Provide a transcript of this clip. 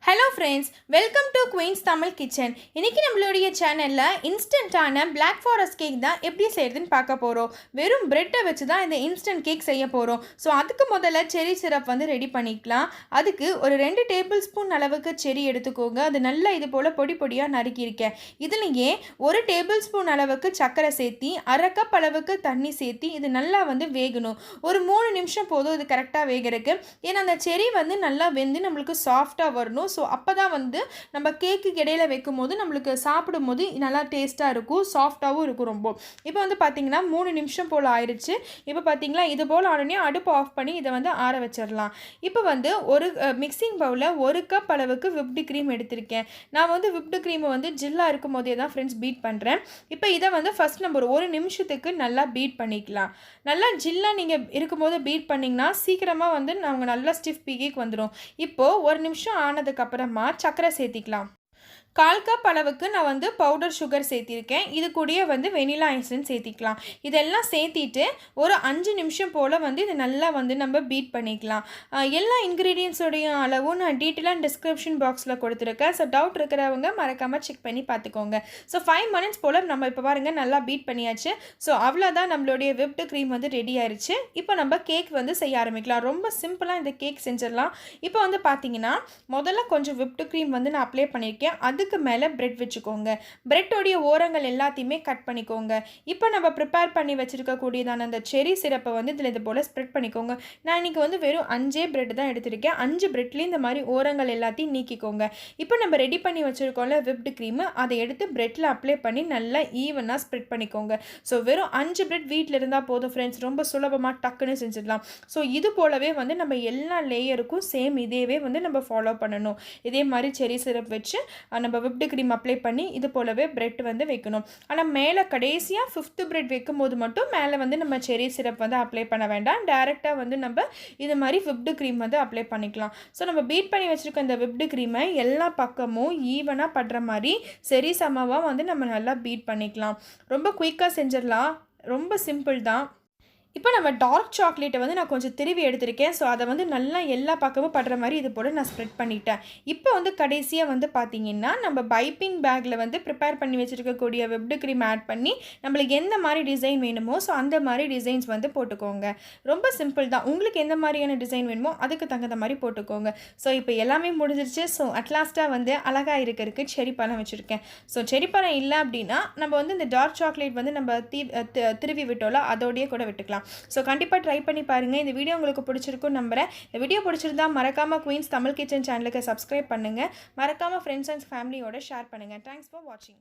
Hello friends, welcome to Queen's Tamil Kitchen. இன்னைக்கு நம்மளுடைய சேனல்ல இன்ஸ்டன்ட்டான Black Forest கேக் தான் எப்படி செய்யறதுன்னு பார்க்க போறோம். வெறும் பிரெட்டை வச்சு தான் இந்த இன்ஸ்டன்ட் கேக் செய்ய போறோம். ஸோ அதுக்கு முதல்ல செரி சிரப் வந்து ரெடி பண்ணிக்கலாம். அதுக்கு ஒரு 2 டேபிள் ஸ்பூன் அளவுக்கு செரி எடுத்துக்கோங்க. அது நல்லா இது போல பொடி பொடியாக நறுக்கியிருக்கேன். இதுலேயே 1 டேபிள் ஸ்பூன் அளவுக்கு சர்க்கரை சேர்த்தி 1/2 கப் அளவுக்கு தண்ணி சேர்த்தி இது நல்லா வந்து வேகணும். ஒரு 3 நிமிஷம் போதும் இது கரெக்டாக வேகிறதுக்கு. ஏன்னா அந்த செரி வந்து நல்லா வெந்து நம்மளுக்கு சாஃப்டாக வரணும். ஸோ அப்போ தான் வந்து நம்ம கேக்கு இடையில வைக்கும் போது நம்மளுக்கு சாப்பிடும் போது நல்லா டேஸ்ட்டாக இருக்கும், சாஃப்டாகவும் இருக்கும் ரொம்ப. இப்போ வந்து பார்த்திங்கன்னா 3 நிமிஷம் போல் ஆயிடுச்சு. இப்போ பார்த்திங்களா இது போல் ஆனோடனே அடுப்பு ஆஃப் பண்ணி இதை வந்து ஆற வச்சிடலாம். இப்போ வந்து ஒரு மிக்சிங் பவுலில் 1 கப் அளவுக்கு விப்டு க்ரீம் எடுத்திருக்கேன். நான் வந்து விப்டு க்ரீமை வந்து ஜில்லாக இருக்கும் போதே தான் ஃப்ரெண்ட்ஸ் பீட் பண்ணுறேன். இப்போ இதை வந்து ஃபஸ்ட் நம்ம ஒரு நிமிஷத்துக்கு நல்லா பீட் பண்ணிக்கலாம். நல்லா ஜில்லாக நீங்கள் இருக்கும்போது பீட் பண்ணிங்கன்னா சீக்கிரமாக வந்து நாங்கள் நல்லா ஸ்டிஃப் கேக் வந்துடும். இப்போது 1 நிமிஷம் ஆனதுக்கப்புறமா சர்க்கரை சேர்த்திக்கலாம். 1/4 கப் அளவுக்கு நான் வந்து பவுடர் சுகர் சேர்த்திருக்கேன். இது கூடயே வந்து வெனிலா எசன்ஸ் சேர்த்திக்கலாம். இதெல்லாம் சேர்த்திட்டு ஒரு 5 நிமிஷம் போல் வந்து இது நல்லா வந்து நம்ம பீட் பண்ணிக்கலாம். எல்லா இன்க்ரீடியன்ஸோடைய அளவும் நான் டீட்டெயிலாக டிஸ்கிரிப்ஷன் பாக்ஸில் கொடுத்துருக்கேன். ஸோ டவுட் இருக்கிறவங்க மறக்காமல் செக் பண்ணி பார்த்துக்கோங்க. ஸோ 5 மினிட்ஸ் போல் நம்ம இப்போ பாருங்கள் நல்லா பீட் பண்ணியாச்சு. ஸோ அவ்வளோதான், நம்மளுடைய விப்டு க்ரீம் வந்து ரெடி ஆயிடுச்சு. இப்போ நம்ம கேக் வந்து செய்ய ஆரம்பிக்கலாம். ரொம்ப சிம்பிளாக இந்த கேக் செஞ்சிடலாம். இப்போ வந்து பார்த்தீங்கன்னா முதல்ல கொஞ்சம் விப்டு க்ரீம் வந்து நான் அப்ளை பண்ணியிருக்கேன். அதுக்கு மேலே பிரெட் வச்சுக்கோங்க. பிரெட்டோடைய ஓரங்கள் எல்லாத்தையுமே கட் பண்ணிக்கோங்க. இப்போ நம்ம ப்ரிப்பேர் பண்ணி வச்சுருக்கக்கூடியதான அந்த செரி சிரப்பை வந்து இதில் இது போல் ஸ்ப்ரெட் பண்ணிக்கோங்க. நான் இன்றைக்கி வந்து வெறும் 5 பிரெட் தான் எடுத்திருக்கேன். 5 பிரெட்லேயும் இந்த மாதிரி ஓரங்கள் எல்லாத்தையும் நீக்கிக்கோங்க. இப்போ நம்ம ரெடி பண்ணி வச்சுருக்கோம்ல விப்டு க்ரீமு, அதை எடுத்து பிரெட்டில் அப்ளை பண்ணி நல்லா ஈவனாக ஸ்ப்ரெட் பண்ணிக்கோங்க. ஸோ வெறும் 5 பிரெட் வீட்டில் இருந்தால் போதும் ஃப்ரெண்ட்ஸ், ரொம்ப சுலபமாக டக்குன்னு செஞ்சிடலாம். ஸோ இது போலவே வந்து நம்ம எல்லா லேயருக்கும் சேம் இதேவே வந்து நம்ம ஃபாலோ பண்ணணும். இதே மாதிரி செரி சிரப் வச்சு நம்ம விப்டு க்ரீம் அப்ளை பண்ணி இது போலவே பிரெட் வந்து வைக்கணும். ஆனால் மேலே கடைசியாக 5th பிரெட் வைக்கும் போது மட்டும் மேலே வந்து நம்ம செரி சிரப் வந்து அப்ளை பண்ண வேண்டாம். டேரெக்டாக வந்து நம்ம இது மாதிரி விப்டு க்ரீம் வந்து அப்ளை பண்ணிக்கலாம். ஸோ நம்ம பீட் பண்ணி வச்சுருக்க இந்த விப்டு க்ரீமை எல்லா பக்கமும் ஈவனாக படுற மாதிரி சரி சமமாக வந்து நம்ம நல்லா பீட் பண்ணிக்கலாம். ரொம்ப குயிக்காக செஞ்சிடலாம், ரொம்ப சிம்பிள் தான். இப்போ நம்ம டார்க் சாக்லேட்டை வந்து நான் கொஞ்சம் திருவி எடுத்திருக்கேன். ஸோ அதை வந்து நல்லா எல்லா பக்கமும் படுற மாதிரி இது போல் நான் ஸ்ப்ரெட் பண்ணிட்டேன். இப்போ வந்து கடைசியாக வந்து பார்த்திங்கன்னா நம்ம பைப்பிங் பேக்கில் வந்து ப்ரிப்பேர் பண்ணி வச்சுருக்கக்கூடிய விப்டு க்ரீம் ஆட் பண்ணி நம்மளுக்கு எந்த மாதிரி டிசைன் வேணுமோ ஸோ அந்த மாதிரி டிசைன்ஸ் வந்து போட்டுக்கோங்க. ரொம்ப சிம்பிள் தான். உங்களுக்கு எந்த மாதிரியான டிசைன் வேணுமோ அதுக்கு தகுந்த மாதிரி போட்டுக்கோங்க. ஸோ இப்போ எல்லாமே முடிஞ்சிருச்சு. ஸோ அட்லாஸ்ட்டாக வந்து அழகாக இருக்கிறதுக்கு செரி பழம் வச்சுருக்கேன். ஸோ செரி பழம் இல்லை அப்படின்னா நம்ம வந்து இந்த டார்க் சாக்லேட் வந்து நம்ம திருவி விட்டோம்ல அதோடையே கூட விட்டுக்கலாம். ஸோ கண்டிப்பாக ட்ரை பண்ணி பாருங்கள். இந்த வீடியோ உங்களுக்கு பிடிச்சிருக்குன்னு நம்புகிறேன். இந்த வீடியோ பிடிச்சிருந்தா மறக்காமல் குயின்ஸ் தமிழ் கிச்சன் சேனலுக்கு சப்ஸ்கிரைப் பண்ணுங்கள். மறக்காமல் ஃப்ரெண்ட்ஸ் அண்ட் ஃபேமிலியோட ஷேர் பண்ணுங்கள். தேங்க்ஸ் ஃபார் வாட்சிங்.